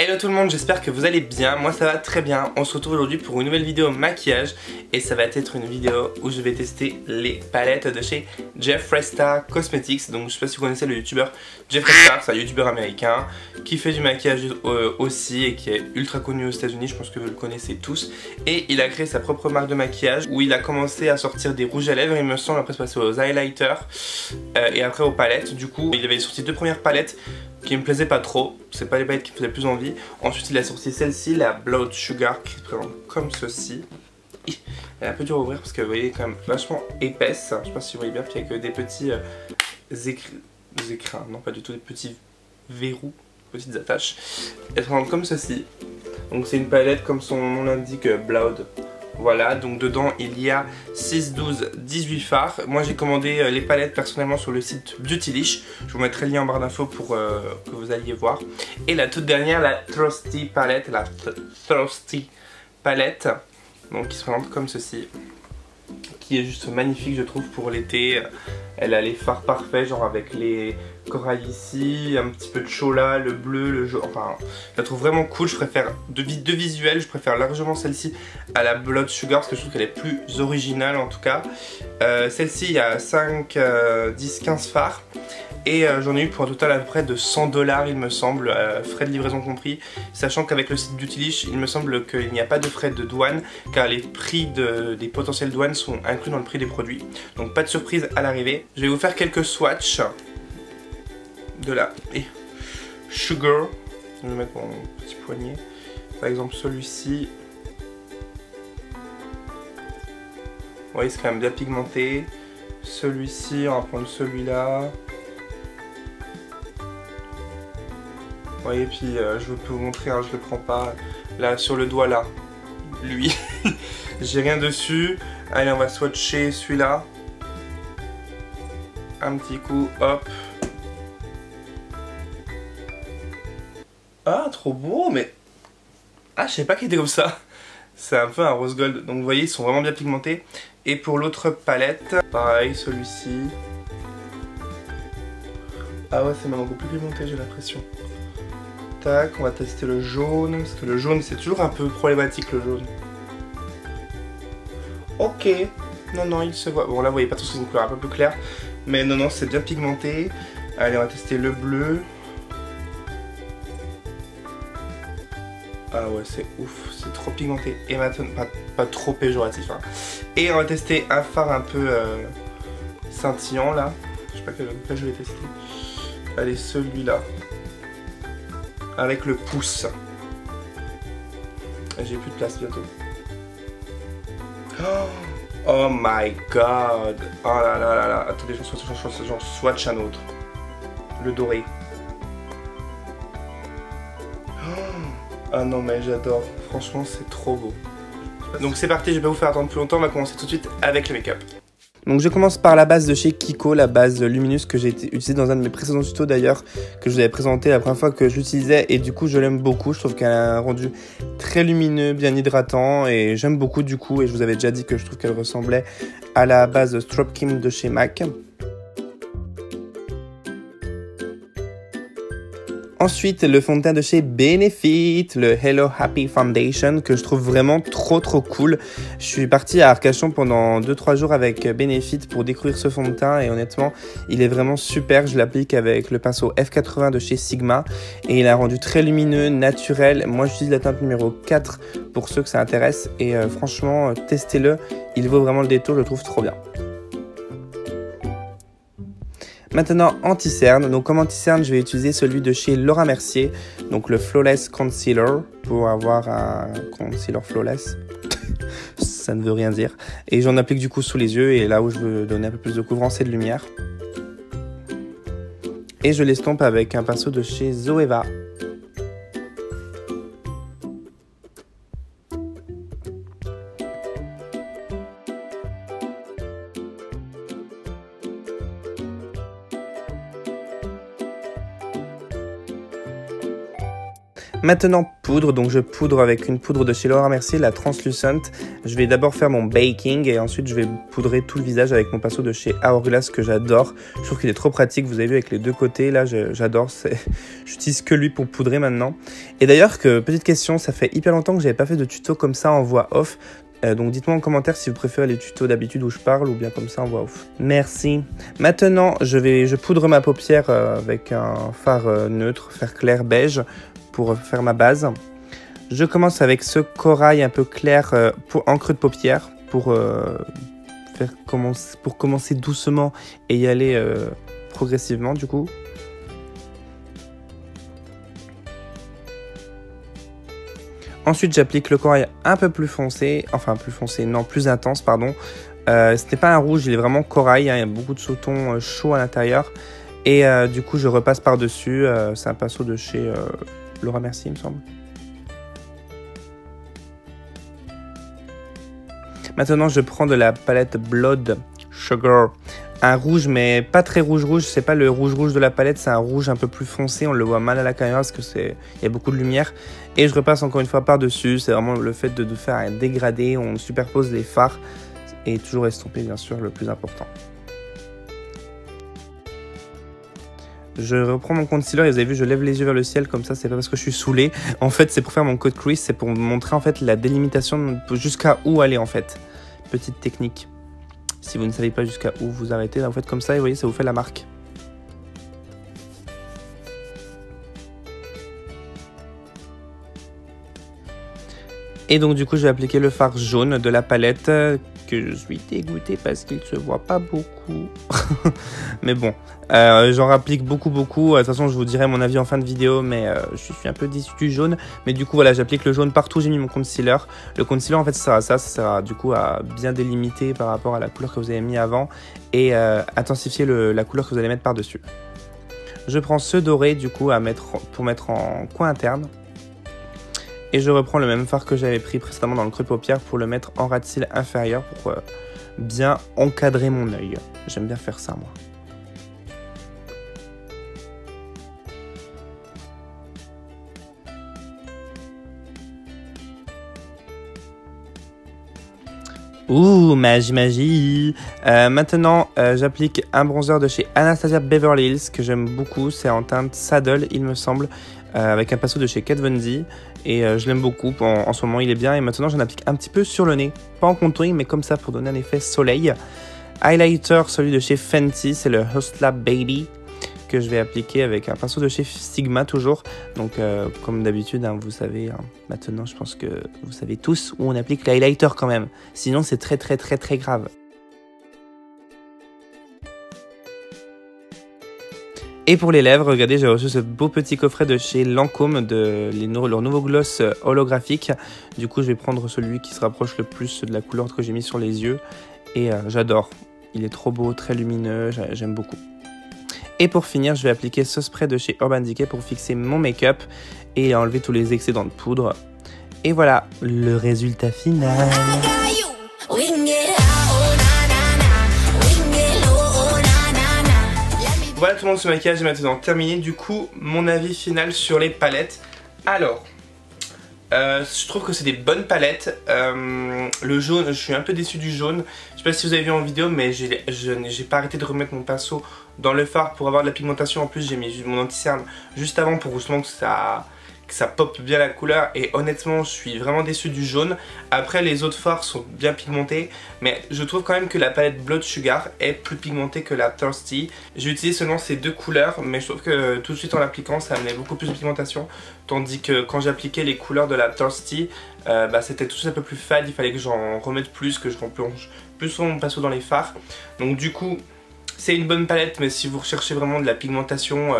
Hello tout le monde, j'espère que vous allez bien, moi ça va très bien. On se retrouve aujourd'hui pour une nouvelle vidéo maquillage et ça va être une vidéo où je vais tester les palettes de chez Jeffree Star Cosmetics. Donc je sais pas si vous connaissez le youtubeur Jeffree Star, c'est un youtubeur américain qui fait du maquillage aussi et qui est ultra connu aux États-Unis, je pense que vous le connaissez tous. Et il a créé sa propre marque de maquillage où il a commencé à sortir des rouges à lèvres, il me semble, après se passer aux highlighters et après aux palettes. Du coup il avait sorti deux premières palettes qui me plaisaient pas trop, c'est pas les palettes qui me faisaient plus envie. Ensuite il a sorti celle-ci, la Blood Sugar, qui se présente comme ceci. Elle est un peu dure à ouvrir parce que vous voyez, quand même vachement épaisse. Je sais pas si vous voyez bien, puis avec des petits écrins, non pas du tout, des petits verrous, petites attaches. Elle se présente comme ceci. Donc c'est une palette comme son nom l'indique, Blood. Voilà, donc dedans il y a 6, 12, 18 fards. Moi j'ai commandé les palettes personnellement sur le site Beautylish. Je vous mettrai le lien en barre d'infos pour que vous alliez voir. Et la toute dernière, la Thirsty palette, donc qui se présente comme ceci, qui est juste magnifique je trouve pour l'été. Elle a les fards parfaits, genre avec les corail ici, un petit peu de chola, le bleu, le jaune, enfin je la trouve vraiment cool. Je préfère de visuel, je préfère largement celle-ci à la Blood Sugar parce que je trouve qu'elle est plus originale en tout cas. Celle-ci il y a 5, 10, 15 fards et j'en ai eu pour un total à peu près de 100 $ il me semble, frais de livraison compris, sachant qu'avec le site Beautylish il me semble qu'il n'y a pas de frais de douane car les prix des potentielles douanes sont inclus dans le prix des produits, donc pas de surprise à l'arrivée. Je vais vous faire quelques swatchs de la Sugar. Je vais mettre mon petit poignet. Par exemple celui-ci. Vous voyez, c'est quand même bien pigmenté. Celui-ci, on va prendre celui-là. Vous voyez, puis je peux vous montrer, hein, je le prends pas. Là, sur le doigt là. Lui. J'ai rien dessus. Allez, on va swatcher celui-là. Un petit coup, hop. Ah, trop beau, mais... Ah, je savais pas qu'il était comme ça. C'est un peu un rose gold. Donc vous voyez, ils sont vraiment bien pigmentés. Et pour l'autre palette, pareil, celui-ci. Ah ouais, c'est même beaucoup plus pigmenté, j'ai l'impression. Tac, on va tester le jaune. Parce que le jaune, c'est toujours un peu problématique, le jaune. Ok. Non, non, il se voit. Bon, là, vous voyez pas trop, c'est une couleur un peu plus claire. Mais non, non, c'est bien pigmenté. Allez, on va tester le bleu. Ah ouais, c'est ouf, c'est trop pigmenté et maintenant pas trop péjoratif, hein. Et on va tester un fard un peu scintillant là. Je sais pas quel je vais tester. Allez, celui-là. Avec le pouce. J'ai plus de place bientôt. Oh my god. Oh là là là là. Attendez, j'en swatch un autre. Le doré. Ah non mais j'adore, franchement c'est trop beau. Donc c'est parti, je vais pas vous faire attendre plus longtemps, on va commencer tout de suite avec le make-up. Donc je commence par la base de chez Kiko, la base lumineuse que j'ai utilisée dans un de mes précédents tutos d'ailleurs, que je vous avais présenté la première fois que je l'utilisais et du coup je l'aime beaucoup. Je trouve qu'elle a un rendu très lumineux, bien hydratant et j'aime beaucoup du coup, et je vous avais déjà dit que je trouve qu'elle ressemblait à la base Strobe Kim de chez MAC. Ensuite, le fond de teint de chez Benefit, le Hello Happy Foundation, que je trouve vraiment trop cool. Je suis parti à Arcachon pendant 2-3 jours avec Benefit pour découvrir ce fond de teint et honnêtement, il est vraiment super. Je l'applique avec le pinceau F80 de chez Sigma et il a un rendu très lumineux, naturel. Moi, j'utilise la teinte numéro 4 pour ceux que ça intéresse et franchement, testez-le. Il vaut vraiment le détour, je le trouve trop bien. Maintenant, anti-cerne. Donc comme anti-cerne, je vais utiliser celui de chez Laura Mercier, donc le Flawless Concealer, pour avoir un concealer flawless. Ça ne veut rien dire. Et j'en applique du coup sous les yeux et là où je veux donner un peu plus de couvrance et de lumière. Et je l'estompe avec un pinceau de chez Zoeva. Maintenant poudre, donc je poudre avec une poudre de chez Laura Mercier, la Translucent. Je vais d'abord faire mon baking et ensuite je vais poudrer tout le visage avec mon pinceau de chez Hourglass que j'adore. Je trouve qu'il est trop pratique, vous avez vu avec les deux côtés, là j'adore, j'utilise que lui pour poudrer maintenant. Et d'ailleurs, petite question, ça fait hyper longtemps que j'avais pas fait de tuto comme ça en voix off. Donc dites-moi en commentaire si vous préférez les tutos d'habitude où je parle ou bien comme ça en voix off. Merci. Maintenant, je poudre ma paupière avec un fard neutre, fard clair beige pour faire ma base. Je commence avec ce corail un peu clair en creux de paupière pour commencer doucement et y aller progressivement du coup. Ensuite, j'applique le corail un peu plus foncé, enfin plus foncé, non, plus intense, pardon. Ce n'est pas un rouge, il est vraiment corail, hein, il y a beaucoup de sautons chauds à l'intérieur. Et du coup, je repasse par-dessus, c'est un pinceau de chez Laura Mercier, il me semble. Maintenant, je prends de la palette Blood Sugar. Un rouge, mais pas très rouge, c'est pas le rouge de la palette, c'est un rouge un peu plus foncé, on le voit mal à la caméra parce que y a beaucoup de lumière. Et je repasse encore une fois par-dessus, c'est vraiment le fait de faire un dégradé, on superpose les fards et toujours estomper bien sûr le plus important. Je reprends mon concealer et vous avez vu, je lève les yeux vers le ciel comme ça, c'est pas parce que je suis saoulé. En fait, c'est pour faire mon cut crease, c'est pour montrer en fait la délimitation jusqu'à où aller en fait. Petite technique. Si vous ne savez pas jusqu'à où vous arrêtez, là vous faites comme ça et vous voyez, ça vous fait la marque. Et donc du coup, je vais appliquer le fard jaune de la palette que je suis dégoûté parce qu'il ne se voit pas beaucoup. Mais bon, j'en applique beaucoup. De toute façon, je vous dirai mon avis en fin de vidéo, mais je suis un peu déçu du jaune. Mais du coup, voilà, j'applique le jaune partout, j'ai mis mon concealer. Le concealer, en fait, ça sert du coup à bien délimiter par rapport à la couleur que vous avez mis avant et intensifier la couleur que vous allez mettre par-dessus. Je prends ce doré, du coup, pour mettre en coin interne. Et je reprends le même fard que j'avais pris précédemment dans le creux de paupière pour le mettre en ras de cils inférieur pour bien encadrer mon œil. J'aime bien faire ça, moi. Ouh, magie. Maintenant, j'applique un bronzer de chez Anastasia Beverly Hills que j'aime beaucoup. C'est en teinte Saddle, il me semble, avec un pinceau de chez Kat Von D. Et je l'aime beaucoup. En ce moment, il est bien. Et maintenant, j'en applique un petit peu sur le nez. Pas en contouring, mais comme ça pour donner un effet soleil. Highlighter, celui de chez Fenty, c'est le Hustla Baby que je vais appliquer avec un pinceau de chez Sigma toujours. Donc comme d'habitude, hein, vous savez, hein, maintenant je pense que vous savez tous où on applique l'highlighter quand même. Sinon c'est très grave. Et pour les lèvres, regardez, j'ai reçu ce beau petit coffret de chez Lancôme, leur nouveau gloss holographique. Du coup, je vais prendre celui qui se rapproche le plus de la couleur que j'ai mis sur les yeux. Et j'adore. Il est trop beau, très lumineux, j'aime beaucoup. Et pour finir, je vais appliquer ce spray de chez Urban Decay pour fixer mon make-up et enlever tous les excédents de poudre. Et voilà, le résultat final. Voilà tout le monde, ce maquillage est maintenant terminé. Du coup, mon avis final sur les palettes. Alors, je trouve que c'est des bonnes palettes. Le jaune, je suis un peu déçu du jaune. Je sais pas si vous avez vu en vidéo, mais j'ai pas arrêté de remettre mon pinceau dans le fard pour avoir de la pigmentation. En plus, j'ai mis mon anti-cerne juste avant pour justement que ça pop bien la couleur. Et honnêtement, je suis vraiment déçu du jaune. Après, les autres fards sont bien pigmentés, mais je trouve quand même que la palette Blood Sugar est plus pigmentée que la Thirsty. J'ai utilisé seulement ces deux couleurs, mais je trouve que tout de suite en l'appliquant, ça amenait beaucoup plus de pigmentation. Tandis que quand j'appliquais les couleurs de la Thirsty, c'était tout de suite un peu plus fade. Il fallait que j'en remette plus, que je replonge plus mon pinceau dans les fards. Donc du coup, c'est une bonne palette, mais si vous recherchez vraiment de la pigmentation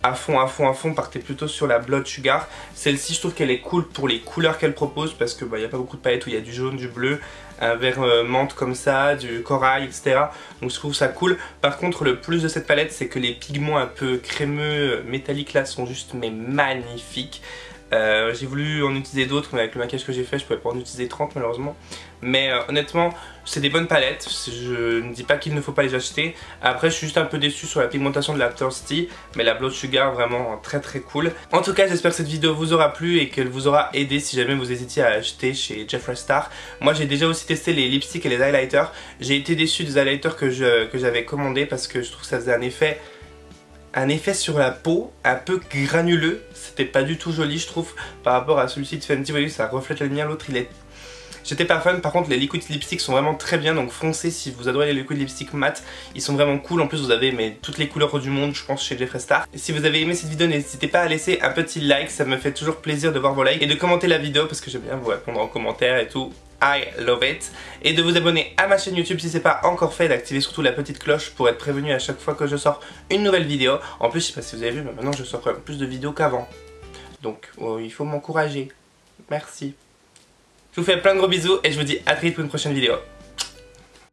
à fond, partez plutôt sur la Blood Sugar. Celle-ci, je trouve qu'elle est cool pour les couleurs qu'elle propose, parce que y a pas beaucoup de palettes où il y a du jaune, du bleu, un vert menthe comme ça, du corail, etc. Donc je trouve ça cool. Par contre, le plus de cette palette, c'est que les pigments un peu crémeux, métalliques là, sont juste mais magnifiques. J'ai voulu en utiliser d'autres, mais avec le maquillage que j'ai fait je pouvais pas en utiliser 30 malheureusement. Mais honnêtement c'est des bonnes palettes, je ne dis pas qu'il ne faut pas les acheter. Après je suis juste un peu déçu sur la pigmentation de la Thirsty, mais la Blood Sugar vraiment très très cool. En tout cas j'espère que cette vidéo vous aura plu et qu'elle vous aura aidé si jamais vous hésitiez à acheter chez Jeffree Star. Moi j'ai déjà aussi testé les lipsticks et les highlighters. J'ai été déçu des highlighters que j'avais commandés parce que je trouve que ça faisait un effet sur la peau un peu granuleux. C'était pas du tout joli je trouve par rapport à celui-ci de Fenty. Vous voyez ça reflète la lumière, l'autre il est... J'étais pas fan. Par contre les liquid lipsticks sont vraiment très bien, donc foncez si vous adorez les liquid lipsticks mat, ils sont vraiment cool. En plus vous avez toutes les couleurs du monde je pense chez Jeffree Star. Et si vous avez aimé cette vidéo n'hésitez pas à laisser un petit like, ça me fait toujours plaisir de voir vos likes et de commenter la vidéo parce que j'aime bien vous répondre en commentaire et tout. I love it. Et de vous abonner à ma chaîne YouTube si c'est pas encore fait, d'activer surtout la petite cloche pour être prévenu à chaque fois que je sors une nouvelle vidéo. En plus je sais pas si vous avez vu mais maintenant je sors quand même plus de vidéos qu'avant. Donc il faut m'encourager. Merci. Je vous fais plein de gros bisous et je vous dis à très vite pour une prochaine vidéo.